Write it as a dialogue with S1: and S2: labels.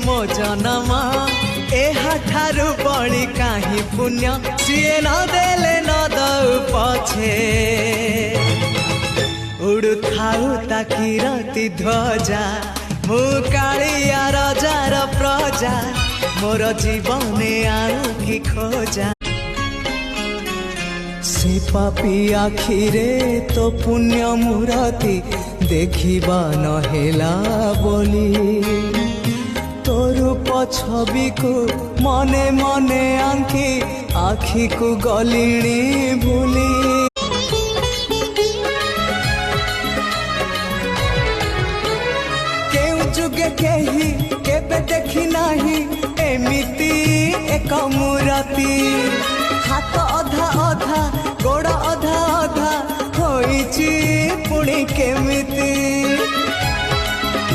S1: मो जन्म एहा ठारु बड़ी काहे पुण्य सीए न देले न दउ पछे उड़ु थाउ ताकि रति ध्वजा मु कालिया रजार प्रजा मोर जीवने आउ कि खोजा से पापी आखिरे तो पुण्य मूर्ति देखिबा नहेला बोली तो रूप छवि को मने मने आंखी आखि को गलिणी भूली जुगे केही केबे देखी नाही एमिति एक मूर्ति हाथ अधा अधा गोड़ अधा अधा होइची पुणी केमिति।